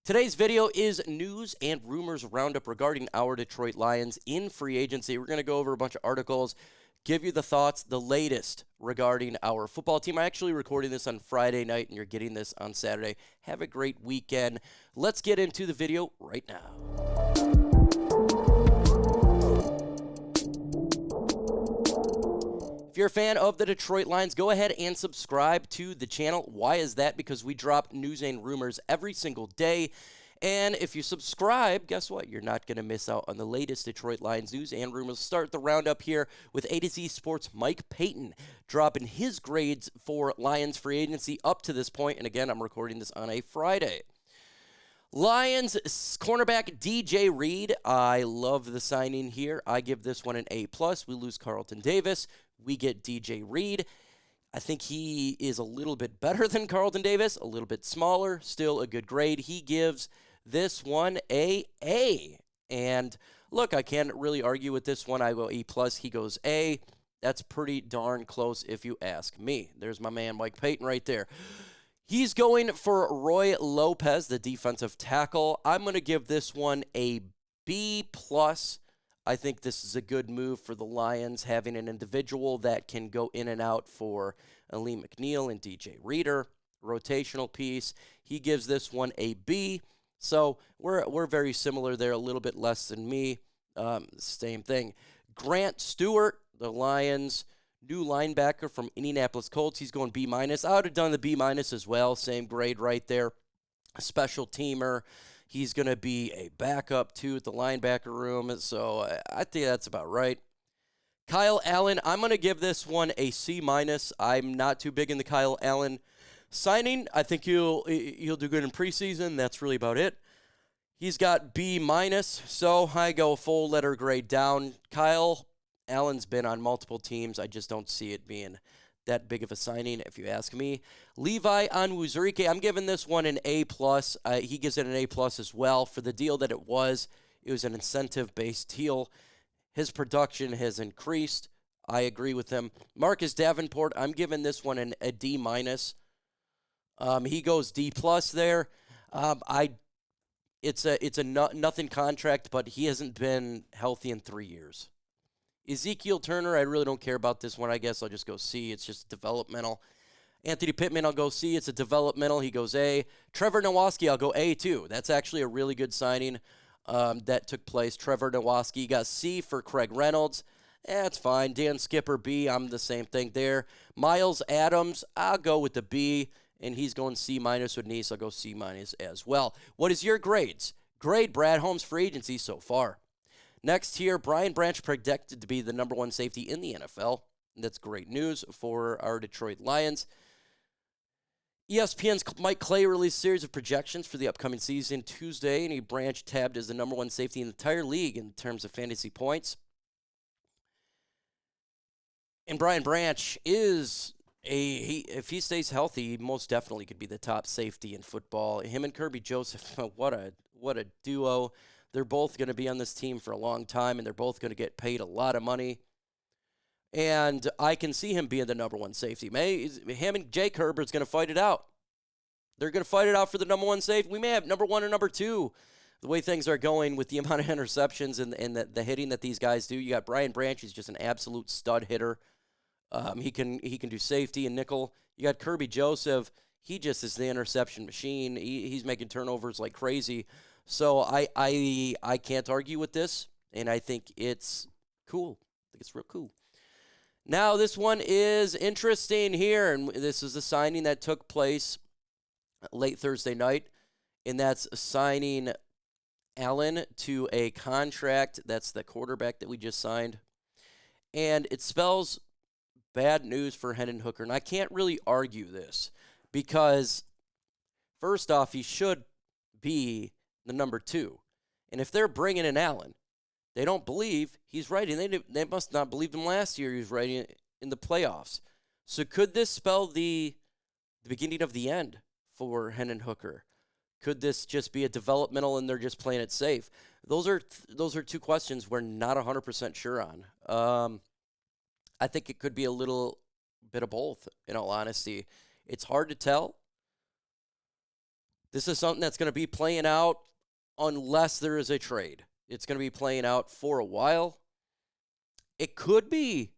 Today's video is news and rumors roundup regarding our Detroit Lions in free agency. We're going to go over a bunch of articles, give you the thoughts, the latest regarding our football team. I'm actually recording this on Friday night, and you're getting this on Saturday. Have a great weekend. Let's get into the video right now. If you're a fan of the Detroit Lions, go ahead and subscribe to the channel. Why is that? Because we drop news and rumors every single day. And if you subscribe, guess what? You're not going to miss out on the latest Detroit Lions news and rumors. Start the roundup here with A to Z Sports' Mike Payton dropping his grades for Lions free agency up to this point. And again, I'm recording this on a Friday. Lions cornerback DJ Reed. I love the signing here. I give this one an A+. We lose Carlton Davis. We get DJ Reed. I think he is a little bit better than Carlton Davis, a little bit smaller, still a good grade. He gives this one a A. And look, I can't really argue with this one. I go A+, he goes A. That's pretty darn close if you ask me. There's my man Mike Payton right there. He's going for Roy Lopez, the defensive tackle. I'm going to give this one a B+. I think this is a good move for the Lions, having an individual that can go in and out for Aleem McNeil and DJ Reader, rotational piece. He gives this one a B. So we're very similar there, a little bit less than me. Same thing. Grant Stewart, the Lions' new linebacker from Indianapolis Colts. He's going B-. I would have done the B- as well. Same grade right there. A special teamer. He's going to be a backup, too, at the linebacker room. So I think that's about right. Kyle Allen, I'm going to give this one a C-. I'm not too big in the Kyle Allen signing. I think he'll do good in preseason. That's really about it. He's got B-. So I go full letter grade down. Kyle Allen's been on multiple teams. I just don't see it being that big of a signing, if you ask me. Levi Onwuzurike, I'm giving this one an A+. He gives it an A+ as well. For the deal that it was an incentive-based deal. His production has increased. I agree with him. Marcus Davenport, I'm giving this one a D-. He goes D+ there. It's a nothing contract, but he hasn't been healthy in 3 years. Ezekiel Turner, I really don't care about this one. I guess I'll just go C. It's just developmental. Anthony Pittman, I'll go C. It's a developmental. He goes A. Trevor Nowaski, I'll go A too. That's actually a really good signing that took place. Trevor Nowaski got C for Craig Reynolds. That's fine. Dan Skipper, B. I'm the same thing there. Miles Adams, I'll go with the B. And he's going C- with Nice. I'll go C- as well. What is your grades? Grade Brad Holmes free agency so far. Next here, Brian Branch predicted to be the number one safety in the NFL. That's great news for our Detroit Lions. ESPN's Mike Clay released a series of projections for the upcoming season Tuesday, and Branch tabbed as the number one safety in the entire league in terms of fantasy points. And Brian Branch is if he stays healthy, he most definitely could be the top safety in football. Him and Kirby Joseph, what a duo. They're both going to be on this team for a long time, and they're both going to get paid a lot of money. And I can see him being the number one safety. Him and Jake Herbert's going to fight it out. They're going to fight it out for the number one safety. We may have number one or number two. The way things are going with the amount of interceptions and the hitting that these guys do. You got Brian Branch, he's just an absolute stud hitter. He can do safety and nickel. You got Kirby Joseph. He just is the interception machine. He's making turnovers like crazy. So I can't argue with this, and I think it's cool. I think it's real cool. Now, this one is interesting here, and this is a signing that took place late Thursday night, and that's signing Allen to a contract. That's the quarterback that we just signed. And it spells bad news for Hendon Hooker, and I can't really argue this because, first off, he should be the number two. And if they're bringing in Allen, they don't believe he's writing. They must not believe him last year he was writing in the playoffs. So could this spell the beginning of the end for Hendon Hooker? Could this just be a developmental and they're just playing it safe? Those are two questions we're not 100% sure on. I think it could be a little bit of both, in all honesty. It's hard to tell. This is something that's going to be playing out unless there is a trade. It's going to be playing out for a while. It could be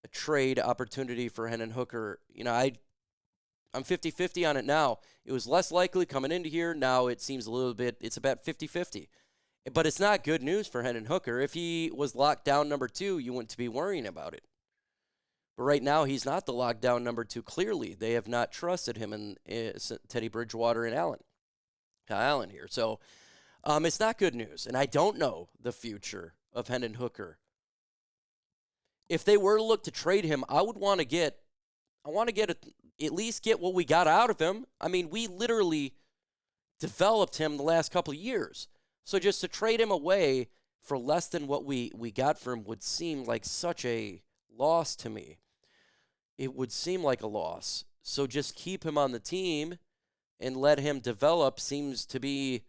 a trade opportunity for Hendon Hooker. You know, I'm 50-50 on it now. It was less likely coming into here. Now it seems a little bit, it's about 50-50. But it's not good news for Hendon Hooker. If he was locked down number 2, you wouldn't be worrying about it. But right now, he's not the lockdown number 2. Clearly, they have not trusted him and Teddy Bridgewater and Allen here. So it's not good news. And I don't know the future of Hendon Hooker. If they were to look to trade him, I want to at least get what we got out of him. I mean, we literally developed him the last couple of years. So just to trade him away for less than what we got for him would seem like such a loss to me. It would seem like a loss. So just keep him on the team and let him develop seems to be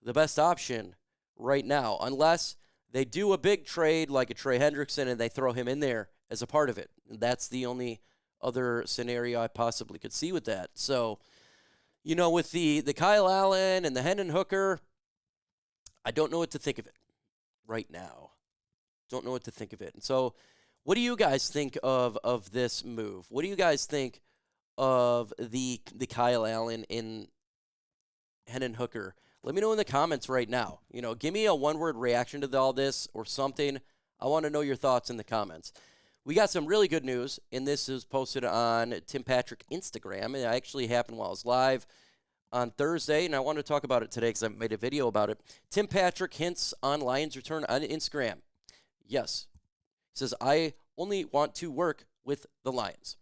the best option right now, unless they do a big trade like a Trey Hendrickson and they throw him in there as a part of it. That's the only other scenario I possibly could see with that. So, you know, with the Kyle Allen and the Hendon Hooker, I don't know what to think of it right now. Don't know what to think of it. And so what do you guys think of this move? What do you guys think of the Kyle Allen and Hendon Hooker? Let me know in the comments right now. You know, give me a one-word reaction to all this or something. I want to know your thoughts in the comments. We got some really good news, and this is posted on Tim Patrick Instagram. It actually happened while I was live on Thursday, and I want to talk about it today because I made a video about it. Tim Patrick hints on Lions return on Instagram. Yes. He says, I only want to work with the Lions.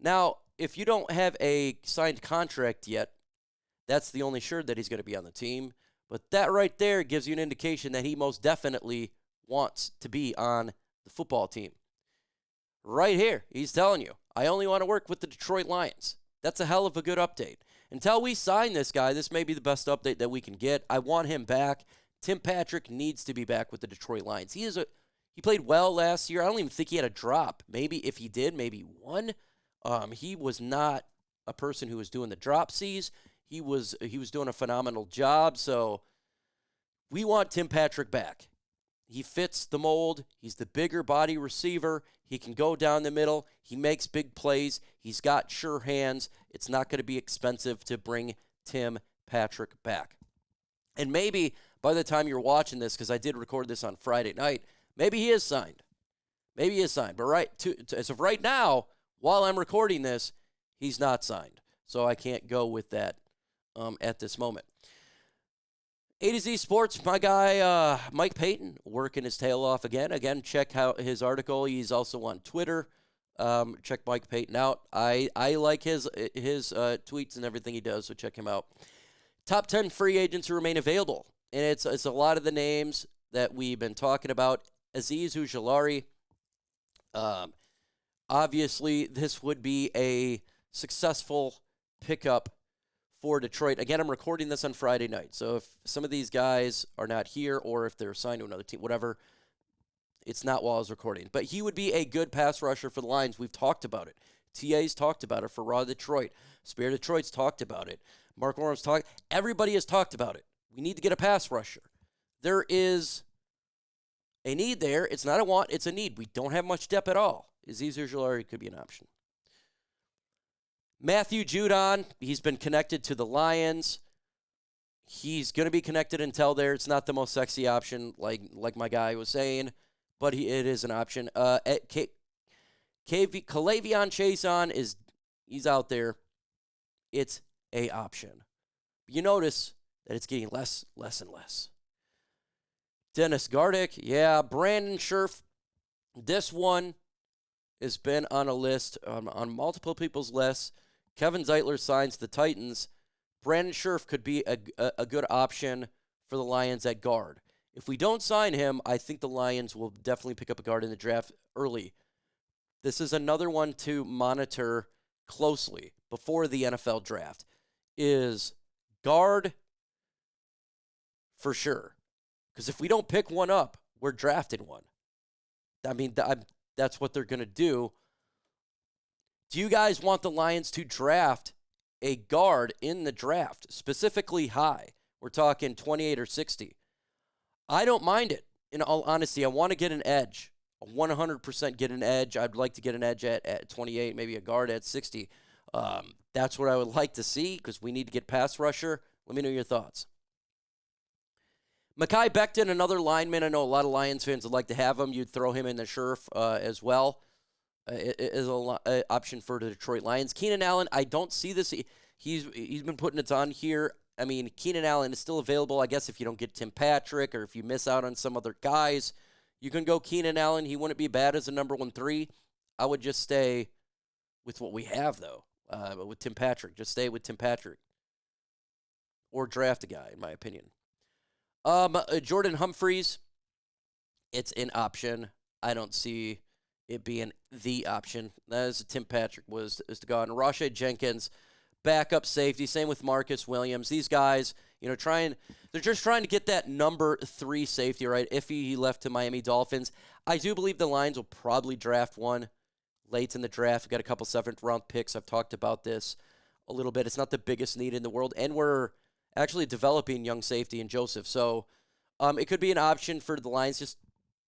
Now, if you don't have a signed contract yet, that's the only shirt that he's going to be on the team. But that right there gives you an indication that he most definitely wants to be on the football team. Right here, he's telling you, I only want to work with the Detroit Lions. That's a hell of a good update. Until we sign this guy, this may be the best update that we can get. I want him back. Tim Patrick needs to be back with the Detroit Lions. He played well last year. I don't even think he had a drop. Maybe if he did, maybe one. He was not a person who was doing the dropsies. He was doing a phenomenal job. So we want Tim Patrick back. He fits the mold. He's the bigger body receiver. He can go down the middle. He makes big plays. He's got sure hands. It's not going to be expensive to bring Tim Patrick back. And maybe by the time you're watching this, because I did record this on Friday night, maybe he is signed. Maybe he is signed. But as of right now, while I'm recording this, he's not signed. So I can't go with that at this moment. A to Z Sports, my guy Mike Payton working his tail off again. Again, check out his article. He's also on Twitter. Check Mike Payton out. I like his tweets and everything he does, so check him out. Top 10 free agents who remain available. And it's a lot of the names that we've been talking about. Azeez Ojulari. Obviously, this would be a successful pickup for Detroit. Again, I'm recording this on Friday night, so if some of these guys are not here or if they're assigned to another team, whatever, it's not while I was recording. But he would be a good pass rusher for the Lions. We've talked about it. TA's talked about it for Raw Detroit. Spirit Detroit's talked about it. Mark Orum's talked. Everybody has talked about it. We need to get a pass rusher. There is a need there. It's not a want, it's a need. We don't have much depth at all. Azeez Ojulari could be an option. Matthew Judon, he's been connected to the Lions. He's going to be connected until there. It's not the most sexy option, like my guy was saying, but it is an option. Kayvon Chason he's out there. It's a option. You notice that it's getting less and less. Dennis Gardick, yeah. Brandon Scherff, this one has been on a list, on multiple people's lists. Kevin Zeitler signs the Titans. Brandon Scherff could be a good option for the Lions at guard. If we don't sign him, I think the Lions will definitely pick up a guard in the draft early. This is another one to monitor closely before the NFL draft. Is guard for sure. Because if we don't pick one up, we're drafting one. I mean, that's what they're going to do. Do you guys want the Lions to draft a guard in the draft, specifically high, we're talking 28 or 60, I don't mind it. In all honesty, I want to get an edge. 100% get an edge. I'd like to get an edge at 28, maybe a guard at 60. That's what I would like to see because we need to get pass rusher. Let me know your thoughts. Mekhi Becton, another lineman. I know a lot of Lions fans would like to have him. You'd throw him in the Scherff as well. Is an option for the Detroit Lions. Keenan Allen, I don't see this. He's been putting it on here. I mean, Keenan Allen is still available. I guess if you don't get Tim Patrick or if you miss out on some other guys, you can go Keenan Allen. He wouldn't be bad as a number 1-3. I would just stay with what we have, though, with Tim Patrick. Just stay with Tim Patrick. Or draft a guy, in my opinion. Jordan Humphreys, it's an option. I don't see it being the option. As Tim Patrick is to go on. Rashad Jenkins, backup safety. Same with Marcus Williams. These guys, they're just trying to get that number 3 safety, right? If he left to Miami Dolphins. I do believe the Lions will probably draft one late in the draft. We've got a couple 7th-round picks. I've talked about this a little bit. It's not the biggest need in the world, and we're actually developing young safety in Joseph. So it could be an option for the Lions just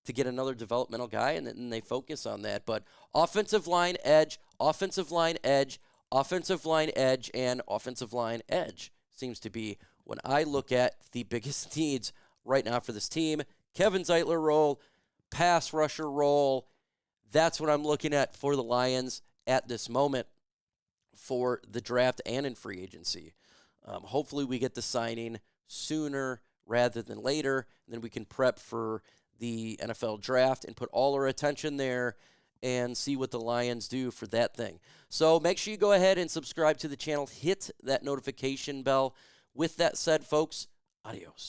to get another developmental guy, and then they focus on that. But offensive line edge, offensive line edge, offensive line edge, and offensive line edge seems to be when I look at the biggest needs right now for this team. Kevin Zeitler role, pass rusher role, that's what I'm looking at for the Lions at this moment for the draft and in free agency. Hopefully we get the signing sooner rather than later, and then we can prep for the NFL draft and put all our attention there and see what the Lions do for that thing. So make sure you go ahead and subscribe to the channel. Hit that notification bell. With that said, folks, adios.